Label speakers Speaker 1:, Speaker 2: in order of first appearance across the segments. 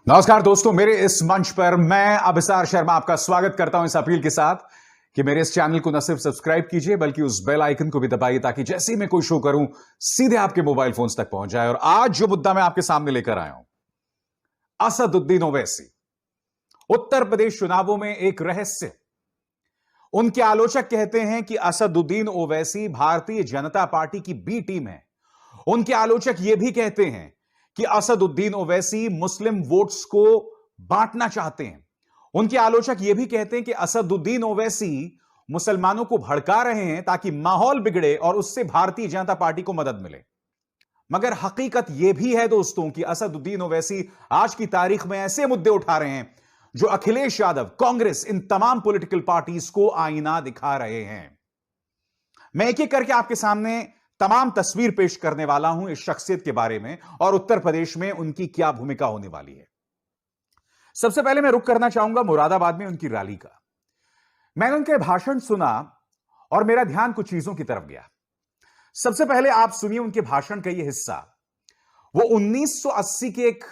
Speaker 1: नमस्कार दोस्तों, मेरे इस मंच पर मैं अभिसार शर्मा आपका स्वागत करता हूं इस अपील के साथ कि मेरे इस चैनल को न सिर्फ सब्सक्राइब कीजिए बल्कि उस बेल आइकन को भी दबाइए ताकि जैसे ही मैं कोई शो करूं सीधे आपके मोबाइल फोन्स तक पहुंच जाए। और आज जो मुद्दा मैं आपके सामने लेकर आया हूं, असदुद्दीन ओवैसी, उत्तर प्रदेश चुनावों में एक रहस्य। उनके आलोचक कहते हैं कि असदुद्दीन ओवैसी भारतीय जनता पार्टी की बी टीम है। उनके आलोचक यह भी कहते हैं कि असदुद्दीन ओवैसी मुस्लिम वोट्स को बांटना चाहते हैं। उनके आलोचक यह भी कहते हैं कि असदुद्दीन ओवैसी मुसलमानों को भड़का रहे हैं ताकि माहौल बिगड़े और उससे भारतीय जनता पार्टी को मदद मिले। मगर हकीकत यह भी है दोस्तों कि असदुद्दीन ओवैसी आज की तारीख में ऐसे मुद्दे उठा रहे हैं जो अखिलेश यादव, कांग्रेस, इन तमाम पॉलिटिकल पार्टीज को आईना दिखा रहे हैं। मैं एक एक करके आपके सामने तमाम तस्वीर पेश करने वाला हूं इस शख्सियत के बारे में और उत्तर प्रदेश में उनकी क्या भूमिका होने वाली है। सबसे पहले मैं रुख करना चाहूंगा मुरादाबाद में उनकी रैली का। मैंने उनके भाषण सुना और मेरा ध्यान कुछ चीजों की तरफ गया। सबसे पहले आप सुनिए उनके भाषण का यह हिस्सा। वो 1980 के एक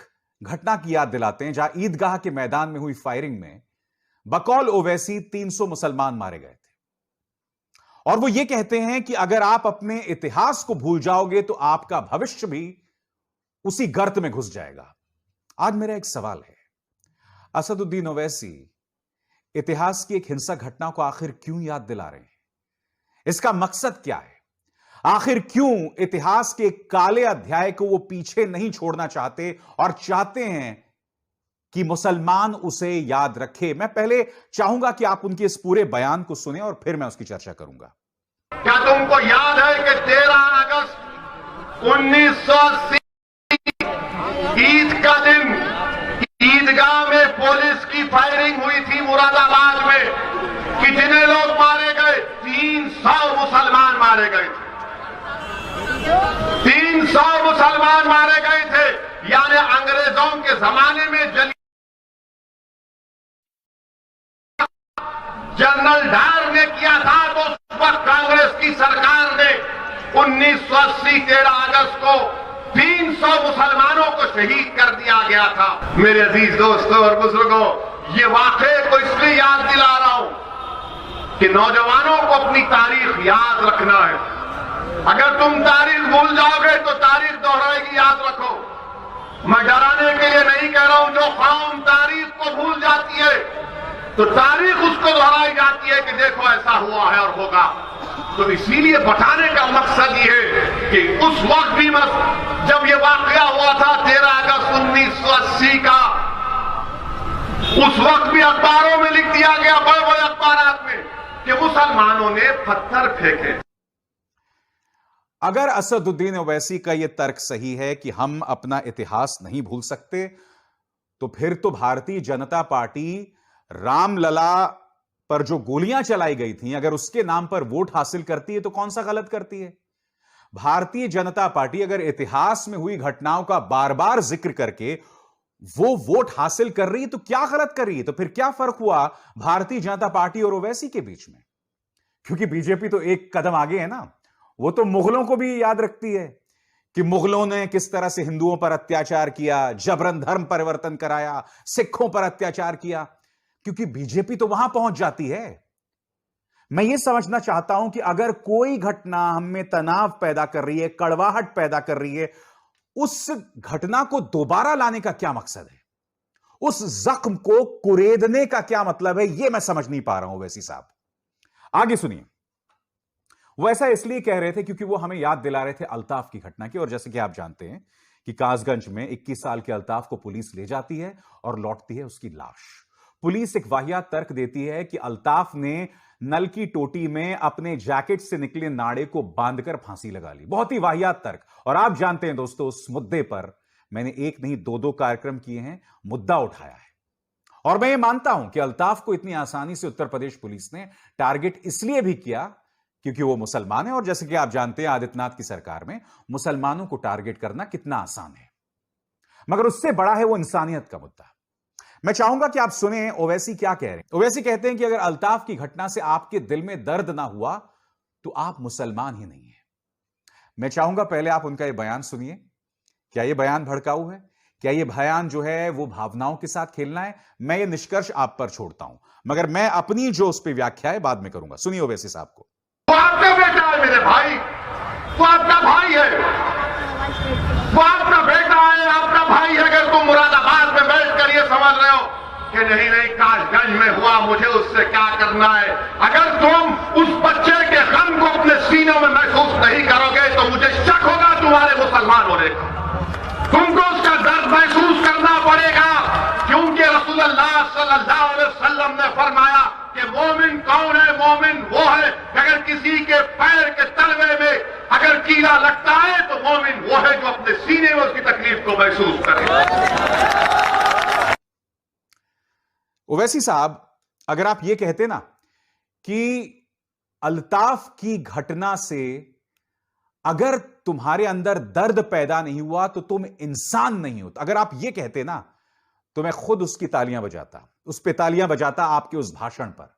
Speaker 1: घटना की याद दिलाते हैं जहां ईदगाह के मैदान में हुई फायरिंग में बकौल ओवैसी 300 मुसलमान मारे गए थे। और वो ये कहते हैं कि अगर आप अपने इतिहास को भूल जाओगे तो आपका भविष्य भी उसी गर्त में घुस जाएगा। आज मेरा एक सवाल है, असदुद्दीन ओवैसी इतिहास की एक हिंसक घटना को आखिर क्यों याद दिला रहे हैं? इसका मकसद क्या है? आखिर क्यों इतिहास के काले अध्याय को वो पीछे नहीं छोड़ना चाहते और चाहते हैं कि मुसलमान उसे याद रखे? मैं पहले चाहूंगा कि आप उनके इस पूरे बयान को सुने और फिर मैं उसकी चर्चा करूंगा।
Speaker 2: क्या तुमको याद है कि 13 अगस्त 1980 ईद का दिन ईदगाह में पुलिस की फायरिंग हुई थी मुरादाबाद में? कितने लोग मारे गए? 300 मुसलमान मारे गए थे। 300 मुसलमान मारे गए थे। यानी अंग्रेजों के जमाने में जनरल डायर ने किया था तो उस वक्त कांग्रेस की सरकार ने 1980 13 अगस्त को 300 मुसलमानों को शहीद कर दिया गया था। मेरे अजीज दोस्तों और बुजुर्गों, ये वाकये को इसलिए याद दिला रहा हूं कि नौजवानों को अपनी तारीख याद रखना है। अगर तुम तारीख भूल जाओगे तो तारीख दोहराएगी, याद रखो। मैं डराने के लिए नहीं कह रहा हूं। जो कौम तारीख को भूल जाती है तो तारीख उसको दोहराई जाती है कि देखो ऐसा हुआ है और होगा। तो इसीलिए बताने का मकसद ये है कि उस वक्त भी जब ये वाकया हुआ था 13 अगस्त 1980 का, उस वक्त भी अखबारों में लिख दिया गया, बड़े बड़े अखबारात में, कि मुसलमानों ने पत्थर फेंके।
Speaker 1: अगर असदुद्दीन ओवैसी का यह तर्क सही है कि हम अपना इतिहास नहीं भूल सकते, तो फिर तो भारतीय जनता पार्टी रामलला पर जो गोलियां चलाई गई थी, अगर उसके नाम पर वोट हासिल करती है तो कौन सा गलत करती है? भारतीय जनता पार्टी अगर इतिहास में हुई घटनाओं का बार बार जिक्र करके वो वोट हासिल कर रही है तो क्या गलत कर रही है? तो फिर क्या फर्क हुआ भारतीय जनता पार्टी और ओवैसी के बीच में? क्योंकि बीजेपी तो एक कदम आगे है ना। वो तो मुगलों को भी याद रखती है कि मुगलों ने किस तरह से हिंदुओं पर अत्याचार किया, जबरन धर्म परिवर्तन कराया, सिखों पर अत्याचार किया। क्योंकि बीजेपी तो वहां पहुंच जाती है। मैं यह समझना चाहता हूं कि अगर कोई घटना हम में तनाव पैदा कर रही है, कड़वाहट पैदा कर रही है, उस घटना को दोबारा लाने का क्या मकसद है? उस जख्म को कुरेदने का क्या मतलब है? यह मैं समझ नहीं पा रहा हूं ओवैसी साहब। आगे सुनिए। वो ऐसा इसलिए कह रहे थे क्योंकि वो हमें याद दिला रहे थे अल्ताफ की घटना की। और जैसे कि आप जानते हैं कि कासगंज में 21 साल के अल्ताफ को पुलिस ले जाती है और लौटती है उसकी लाश। पुलिस एक वाहियात तर्क देती है कि अल्ताफ ने नल की टोटी में अपने जैकेट से निकले नाड़े को बांधकर फांसी लगा ली। बहुत ही वाहियात तर्क। और आप जानते हैं दोस्तों, उस मुद्दे पर मैंने एक नहीं दो कार्यक्रम किए हैं, मुद्दा उठाया है। और मैं ये मानता हूं कि अल्ताफ को इतनी आसानी से उत्तर प्रदेश पुलिस ने टारगेट इसलिए भी किया क्योंकि वो मुसलमान है। और जैसे कि आप जानते हैं आदित्यनाथ की सरकार में मुसलमानों को टारगेट करना कितना आसान है। मगर उससे बड़ा है वो इंसानियत का मुद्दा। मैं चाहूंगा कि आप सुने ओवैसी क्या कह रहे हैं। ओवैसी कहते हैं कि अगर अल्ताफ की घटना से आपके दिल में दर्द ना हुआ तो आप मुसलमान ही नहीं है। मैं चाहूंगा पहले आप उनका यह बयान सुनिए। क्या यह बयान भड़काऊ है? क्या यह बयान जो है वो भावनाओं के साथ खेलना है? मैं ये निष्कर्ष आप पर छोड़ता हूं, मगर मैं अपनी जो उस पर व्याख्या है बाद में करूंगा। सुनिए ओवैसी साहब को।
Speaker 2: वो आपका बेटा है मेरे भाई, वो आपका भाई है, वो आपका बेटा है, आपका भाई है। अगर तुम मुरादाबाद में बैठकर ये समझ रहे हो कि नहीं नहीं काशगंज में हुआ, मुझे उससे क्या करना है, अगर तुम उस बच्चे के गम को अपने सीनों में महसूस नहीं करोगे तो मुझे शक होगा तुम्हारे मुसलमान होने का। तुमको उसका दर्द महसूस करना पड़ेगा, क्योंकि रसूलुल्लाह सल्लल्लाहु अलैहि वसल्लम ने फरमाया कि मोमिन कौन है? मोमिन वो है अगर किसी के पैर के तलवे में अगर कीड़ा लगता है तो मोमिन वो है जो अपने सीने में उसकी तकलीफ को महसूस करे।
Speaker 1: ओवैसी साहब, अगर आप ये कहते ना कि अल्ताफ की घटना से अगर तुम्हारे अंदर दर्द पैदा नहीं हुआ तो तुम इंसान नहीं हो, अगर आप ये कहते ना तो मैं खुद उसकी तालियां बजाता, उस पे तालियां बजाता आपके उस भाषण पर।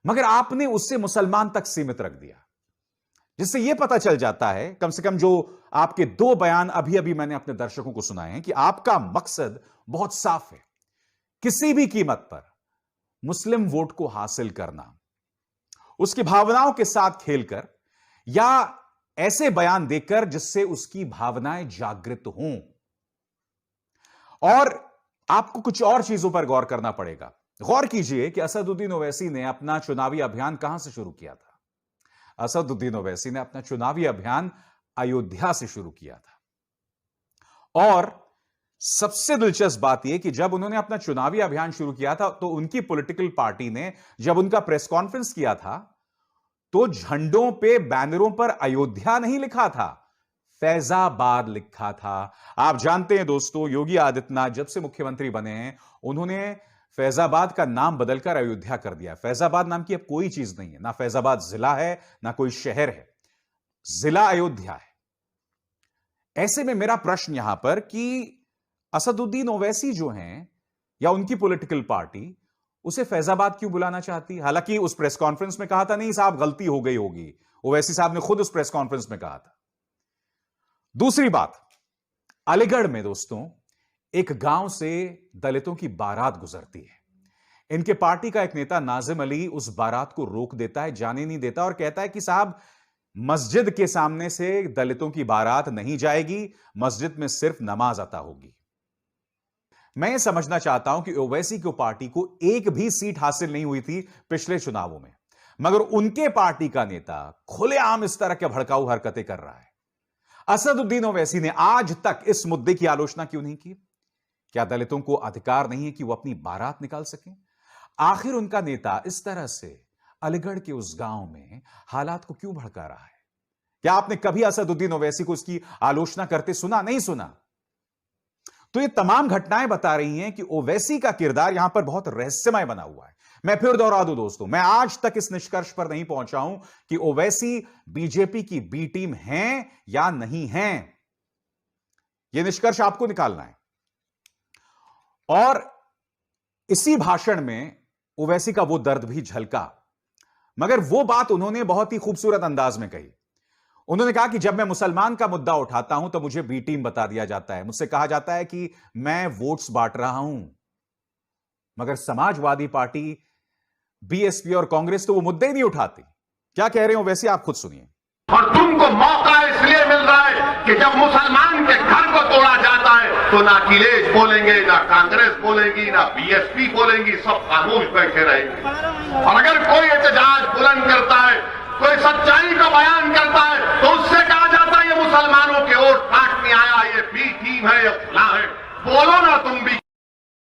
Speaker 1: मगर आपने उससे मुसलमान तक सीमित रख दिया, जिससे यह पता चल जाता है, कम से कम जो आपके दो बयान अभी अभी मैंने अपने दर्शकों को सुनाए हैं, कि आपका मकसद बहुत साफ है, किसी भी कीमत पर मुस्लिम वोट को हासिल करना, उसकी भावनाओं के साथ खेलकर या ऐसे बयान देकर जिससे उसकी भावनाएं जागृत हों। और आपको कुछ और चीजों पर गौर करना पड़ेगा। गौर कीजिए कि असदुद्दीन ओवैसी ने अपना चुनावी अभियान कहां से शुरू किया था? असदुद्दीन ओवैसी ने अपना चुनावी अभियान अयोध्या से शुरू किया था। और सबसे दिलचस्प बात यह कि जब उन्होंने अपना चुनावी अभियान शुरू किया था तो उनकी पॉलिटिकल पार्टी ने जब उनका प्रेस कॉन्फ्रेंस किया था तो झंडों पे, बैनरों पर अयोध्या नहीं लिखा था, फैजाबाद लिखा था। आप जानते हैं दोस्तों, योगी आदित्यनाथ जब से मुख्यमंत्री बने हैं उन्होंने फैजाबाद का नाम बदलकर अयोध्या कर दिया। फैजाबाद नाम की अब कोई चीज नहीं है, ना फैजाबाद जिला है ना कोई शहर है, जिला अयोध्या है। ऐसे में मेरा प्रश्न यहां पर कि असदुद्दीन ओवैसी जो हैं या उनकी पॉलिटिकल पार्टी उसे फैजाबाद क्यों बुलाना चाहती? हालांकि उस प्रेस कॉन्फ्रेंस में कहा था, नहीं साहब गलती हो गई होगी, ओवैसी साहब ने खुद उस प्रेस कॉन्फ्रेंस में कहा था। दूसरी बात, अलीगढ़ में दोस्तों एक गांव से दलितों की बारात गुजरती है। इनके पार्टी का एक नेता नाजिम अली उस बारात को रोक देता है, जाने नहीं देता और कहता है कि साहब मस्जिद के सामने से दलितों की बारात नहीं जाएगी, मस्जिद में सिर्फ नमाज अता होगी। मैं ये समझना चाहता हूं कि ओवैसी की पार्टी को एक भी सीट हासिल नहीं हुई थी पिछले चुनावों में, मगर उनके पार्टी का नेता खुलेआम इस तरह के भड़काऊ हरकतें कर रहा है। असदुद्दीन ओवैसी ने आज तक इस मुद्दे की आलोचना क्यों नहीं की? क्या दलितों को अधिकार नहीं है कि वो अपनी बारात निकाल सकें? आखिर उनका नेता इस तरह से अलीगढ़ के उस गांव में हालात को क्यों भड़का रहा है? क्या आपने कभी असदुद्दीन ओवैसी को इसकी आलोचना करते सुना? नहीं सुना। तो ये तमाम घटनाएं बता रही हैं कि ओवैसी का किरदार यहां पर बहुत रहस्यमय बना हुआ है। मैं फिर दोहरा दूं दोस्तों, मैं आज तक इस निष्कर्ष पर नहीं पहुंचा हूं कि ओवैसी बीजेपी की बी टीम हैं या नहीं हैं। यह निष्कर्ष आपको निकालना है। और इसी भाषण में ओवैसी का वो दर्द भी झलका, मगर वो बात उन्होंने बहुत ही खूबसूरत अंदाज में कही। उन्होंने कहा कि जब मैं मुसलमान का मुद्दा उठाता हूं तो मुझे बी टीम बता दिया जाता है, मुझसे कहा जाता है कि मैं वोट्स बांट रहा हूं। मगर समाजवादी पार्टी, बीएसपी और कांग्रेस तो वो मुद्दे ही नहीं उठाती। क्या कह रहे हो वैसे आप खुद सुनिए।
Speaker 2: और तुमको मौका इसलिए मिल रहा है कि जब मुसलमान के घर को तोड़ा जाता है तो ना अखिलेश बोलेंगे, ना कांग्रेस बोलेगी, ना बीएसपी बोलेंगी, सब खामोश बैठे रहेंगे। और अगर कोई एहतजाज बुलंद करता है, कोई सच्चाई का बयान करता है तो उससे कहा जाता है ये मुसलमानों के वोट काटने आया, ये बी टीम है, ये फला है। बोलो ना तुम भी।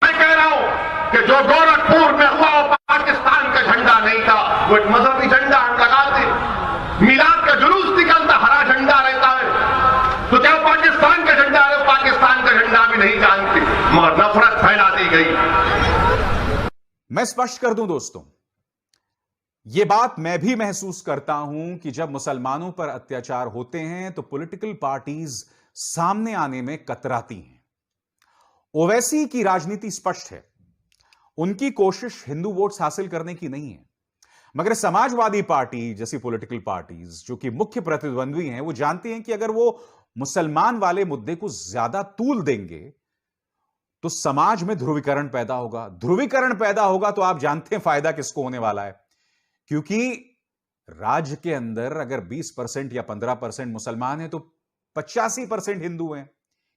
Speaker 2: मैं कह रहा हूं कि जो गोरखपुर में हुआ वो पाकिस्तान का झंडा नहीं था, वो एक मजहबी झंडा हम लगाते। मिलाद का जुलूस निकलता, हरा झंडा रहता है, तो क्या पाकिस्तान का झंडा है? पाकिस्तान का झंडा भी नहीं जानती, मगर नफरत फैला दी गई।
Speaker 1: मैं स्पष्ट कर दूं दोस्तों, यह बात मैं भी महसूस करता हूं कि जब मुसलमानों पर अत्याचार होते हैं तो पॉलिटिकल पार्टीज सामने आने में कतराती हैं। ओवैसी की राजनीति स्पष्ट है, उनकी कोशिश हिंदू वोट्स हासिल करने की नहीं है। मगर समाजवादी पार्टी जैसी पॉलिटिकल पार्टीज जो कि मुख्य प्रतिद्वंद्वी हैं, वो जानती हैं कि अगर वो मुसलमान वाले मुद्दे को ज्यादा तूल देंगे तो समाज में ध्रुवीकरण पैदा होगा। ध्रुवीकरण पैदा होगा तो आप जानते हैं फायदा किसको होने वाला है, क्योंकि राज्य के अंदर अगर 20% या 15% मुसलमान हैं तो 85% हिंदू हैं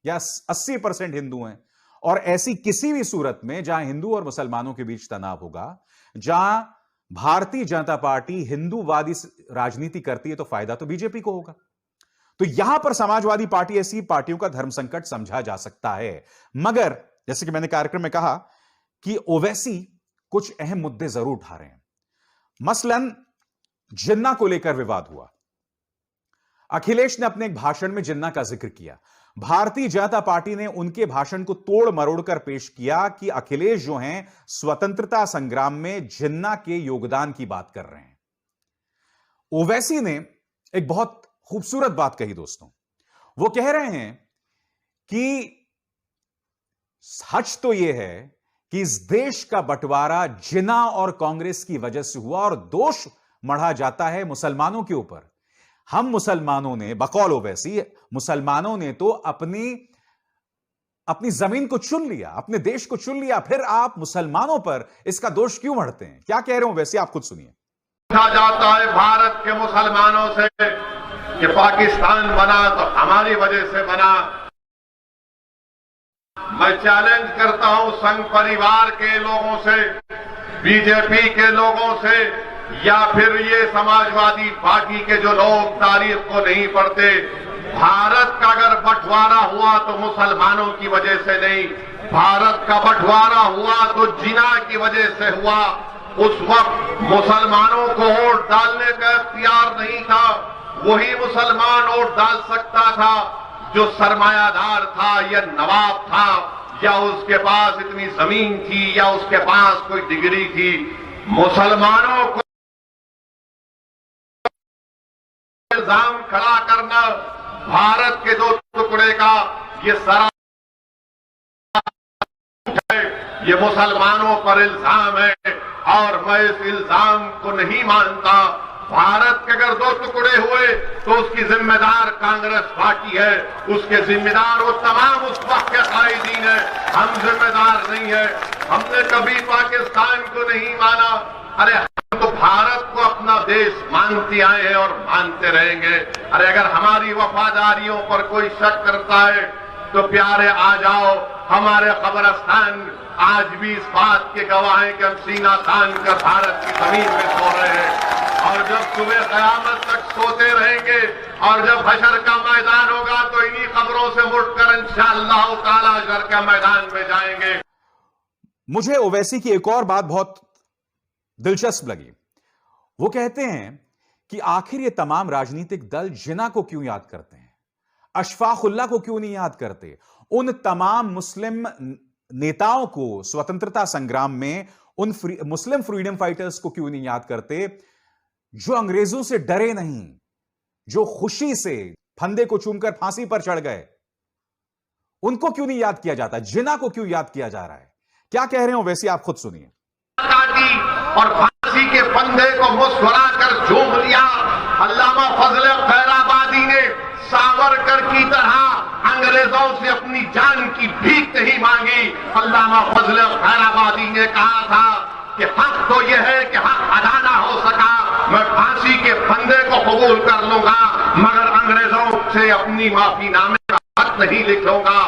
Speaker 1: या 80% हिंदू हैं। और ऐसी किसी भी सूरत में जहां हिंदू और मुसलमानों के बीच तनाव होगा, जहां भारतीय जनता पार्टी हिंदूवादी राजनीति करती है, तो फायदा तो बीजेपी को होगा। तो यहां पर समाजवादी पार्टी ऐसी पार्टियों का धर्म संकट समझा जा सकता है। मगर जैसे कि मैंने कार्यक्रम में कहा कि ओवैसी कुछ अहम मुद्दे जरूर उठा रहे हैं। मसलन जिन्ना को लेकर विवाद हुआ। अखिलेश ने अपने एक भाषण में जिन्ना का जिक्र किया। भारतीय जनता पार्टी ने उनके भाषण को तोड़ मरोड़ कर पेश किया कि अखिलेश जो हैं स्वतंत्रता संग्राम में जिन्ना के योगदान की बात कर रहे हैं। ओवैसी ने एक बहुत खूबसूरत बात कही दोस्तों। वो कह रहे हैं कि सच तो यह है कि इस देश का बंटवारा जिन्ना और कांग्रेस की वजह से हुआ और दोष मढ़ा जाता है मुसलमानों के ऊपर। हम मुसलमानों ने, बकौल ओवैसी, मुसलमानों ने तो अपनी जमीन को चुन लिया, अपने देश को चुन लिया, फिर आप मुसलमानों पर इसका दोष क्यों मढ़ते हैं? क्या कह रहे हो वैसे, आप खुद सुनिए।
Speaker 2: पूछा जाता है भारत के मुसलमानों से कि पाकिस्तान बना तो हमारी वजह से बना। मैं चैलेंज करता हूं संघ परिवार के लोगों से, बीजेपी के लोगों से, या फिर ये समाजवादी पार्टी के जो लोग तारीख को नहीं पढ़ते, भारत का अगर बंटवारा हुआ तो मुसलमानों की वजह से नहीं, भारत का बंटवारा हुआ तो जिना की वजह से हुआ। उस वक्त मुसलमानों को वोट डालने का इख्तियार नहीं था, वही मुसलमान वोट डाल सकता था जो सरमायादार था या नवाब था या उसके पास इतनी जमीन थी या उसके पास कोई डिग्री थी। मुसलमानों को इल्जाम खड़ा करना भारत के दो टुकड़े का ये सरा है, ये मुसलमानों पर इल्जाम है और मैं इस इल्जाम को नहीं मानता। भारत के अगर दो टुकड़े हुए तो उसकी जिम्मेदार कांग्रेस पार्टी है, उसके जिम्मेदार वो तमाम उस वक्त के कायदीन है, हम जिम्मेदार नहीं है। हमने कभी पाकिस्तान को नहीं माना, अरे हम तो भारत को अपना देश मानते आए हैं और मानते रहेंगे। अरे अगर हमारी वफादारियों पर कोई शक करता है तो प्यारे आ जाओ, हमारे कब्रिस्तान आज भी इस बात के गवाह हैं कि हम सीना तान कर भारत की जमीन में सो रहे हैं और जब सुबह कयामत तक सोते रहेंगे और जब हशर का मैदान होगा तो इन्हीं कब्रों से मुड़कर इंशाअल्लाह ताला हशर के मैदान में जाएंगे।
Speaker 1: मुझे ओवैसी की एक और बात बहुत दिलचस्प लगी। वो कहते हैं कि आखिर ये तमाम राजनीतिक दल जिन्ना को क्यों याद करते हैं, अशफाकुल्लाह को क्यों नहीं याद करते, उन तमाम मुस्लिम नेताओं को स्वतंत्रता संग्राम में, उन मुस्लिम फ्रीडम फाइटर्स को क्यों नहीं याद करते जो अंग्रेजों से डरे नहीं, जो खुशी से फंदे को चूमकर फांसी पर चढ़ गए। उनको क्यों नहीं याद किया जाता, जिन्ना को क्यों याद किया जा रहा है? क्या कह रहे हो वैसे, आप खुद सुनिए।
Speaker 2: और फांसी के फंदे को मुस्कुराकर झूम लिया। अल्लामा फजल खैराबादी ने सावरकर की तरह अंग्रेजों से अपनी जान की भीख नहीं मांगी। अल्लामा फजल खैराबादी ने कहा था कि हक तो यह है कि हक अदा ना हो सका, मैं फांसी के फंदे को कबूल कर लूंगा मगर अंग्रेजों से अपनी माफीनामे का हक नहीं लिखूंगा।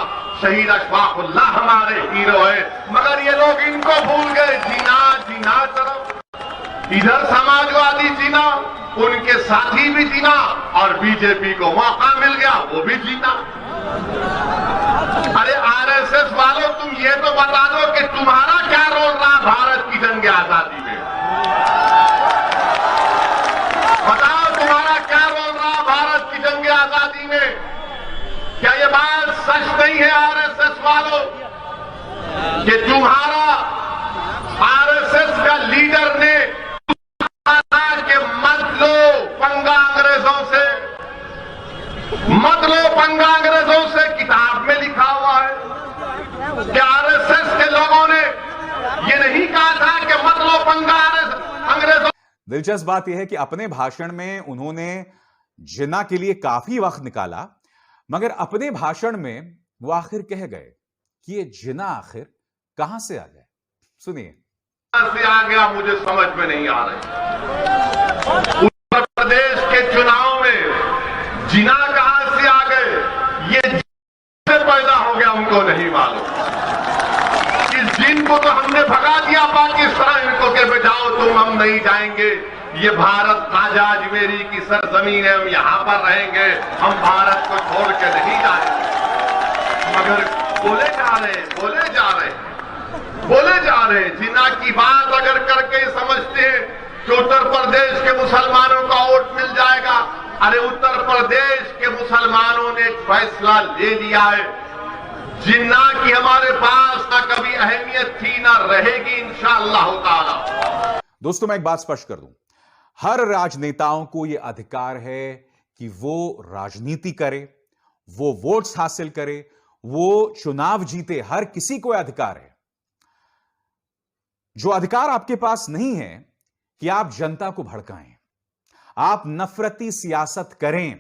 Speaker 2: शहीद अशफाकुल्लाह हमारे हीरो है, मगर ये लोग इनको भूल गए। जीना जीना तरफ इधर समाजवादी जीना, उनके साथी भी जीना और बीजेपी को मौका मिल गया वो भी जीना। अरे आरएसएस वालों, तुम ये तो बता दो कि तुम्हारा क्या रोल रहा भारत की जंग आजादी में? बताओ तुम्हारा क्या रोल रहा भारत की जंग आजादी में? क्या ये बात सच नहीं है आरएसएस वालों कि तुम्हारा आरएसएस का लीडर ने कहा कि मत लो पंगा अंग्रेजों से, मत लो पंगा अंग्रेजों से, किताब में लिखा हुआ है कि आरएसएस के लोगों ने ये नहीं कहा था कि मत लो पंगा अंग्रेजों।
Speaker 1: दिलचस्प बात यह है कि अपने भाषण में उन्होंने जिन्ना के लिए काफी वक्त निकाला, मगर अपने भाषण में वो आखिर कह गए कि ये जिना आखिर कहां से आ गए। सुनिए।
Speaker 2: से आ गया मुझे समझ में नहीं आ रही। उत्तर प्रदेश के चुनाव में जिना कहां से आ गए, ये से पैदा हो गया हमको नहीं मालूम। इस जिन को तो हमने भगा दिया पाकिस्तान को के जाओ तुम, हम नहीं जाएंगे। ये भारत ताजा अजमेरी की सरजमीन है, हम यहां पर रहेंगे, हम भारत को छोड़ के नहीं जाएंगे। मगर बोले जा रहे जिना की बात अगर करके समझते हैं कि उत्तर प्रदेश के मुसलमानों का वोट मिल जाएगा। अरे उत्तर प्रदेश के मुसलमानों ने एक फैसला ले लिया है, जिन्ना की हमारे पास ना कभी अहमियत थी ना रहेगी इंशाअल्लाह ताला।
Speaker 1: दोस्तों मैं एक बात स्पष्ट कर दूं, हर राजनेताओं को यह अधिकार है कि वो राजनीति करे, वो वोट्स हासिल करे, वो चुनाव जीते, हर किसी को अधिकार है। जो अधिकार आपके पास नहीं है कि आप जनता को भड़काएं, आप नफरती सियासत करें,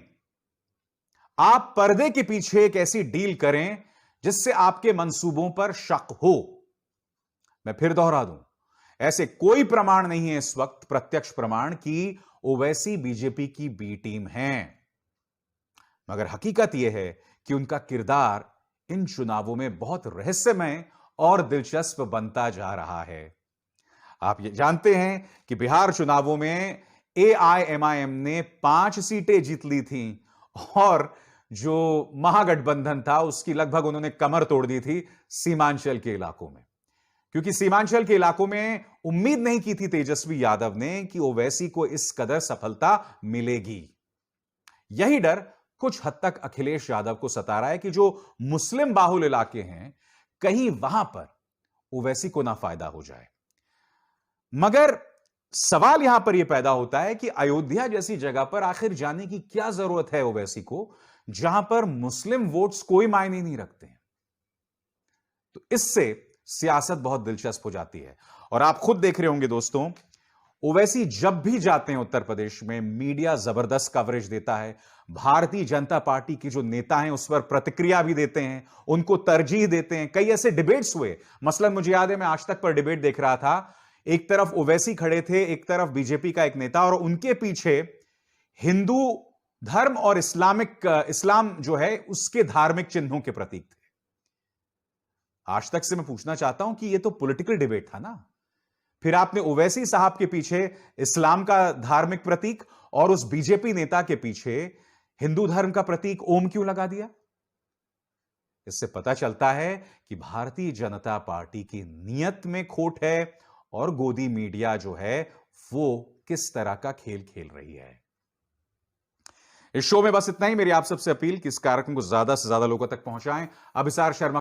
Speaker 1: आप पर्दे के पीछे एक ऐसी डील करें जिससे आपके मंसूबों पर शक हो। मैं फिर दोहरा दूं, ऐसे कोई प्रमाण नहीं है इस वक्त, प्रत्यक्ष प्रमाण, कि ओवैसी बीजेपी की बी टीम है। मगर हकीकत यह है कि उनका किरदार इन चुनावों में बहुत रहस्यमय और दिलचस्प बनता जा रहा है। आप ये जानते हैं कि बिहार चुनावों में एआईएमआईएम ने 5 सीटें जीत ली थीं और जो महागठबंधन था उसकी लगभग उन्होंने कमर तोड़ दी थी सीमांचल के इलाकों में, क्योंकि सीमांचल के इलाकों में उम्मीद नहीं की थी तेजस्वी यादव ने कि ओवैसी को इस कदर सफलता मिलेगी। यही डर कुछ हद तक अखिलेश यादव को सता रहा है कि जो मुस्लिम बाहुल इलाके हैं कहीं वहां पर ओवैसी को ना फायदा हो जाए। मगर सवाल यहां पर यह पैदा होता है कि अयोध्या जैसी जगह पर आखिर जाने की क्या जरूरत है ओवैसी को, जहां पर मुस्लिम वोट्स कोई मायने नहीं रखते हैं। तो इससे सियासत बहुत दिलचस्प हो जाती है। और आप खुद देख रहे होंगे दोस्तों, ओवैसी जब भी जाते हैं उत्तर प्रदेश में, मीडिया जबरदस्त कवरेज देता है, भारतीय जनता पार्टी के जो नेता हैं उस पर प्रतिक्रिया भी देते हैं, उनको तरजीह देते हैं। कई ऐसे डिबेट्स हुए, मसलन मुझे याद है मैं आज तक पर डिबेट देख रहा था, एक तरफ ओवैसी खड़े थे, एक तरफ बीजेपी का एक नेता, और उनके पीछे हिंदू धर्म और इस्लाम जो है उसके धार्मिक चिन्हों के प्रतीक थे। आज तक से मैं पूछना चाहता हूं कि यह तो पॉलिटिकल डिबेट था ना, फिर आपने ओवैसी साहब के पीछे इस्लाम का धार्मिक प्रतीक और उस बीजेपी नेता के पीछे हिंदू धर्म का प्रतीक ओम क्यों लगा दिया? इससे पता चलता है कि भारतीय जनता पार्टी की नीयत में खोट है और गोदी मीडिया जो है वो किस तरह का खेल खेल रही है। इस शो में बस इतना ही। मेरी आप सबसे अपील कि इस कार्यक्रम को ज्यादा से ज्यादा लोगों तक पहुंचाएं। अभिसार शर्मा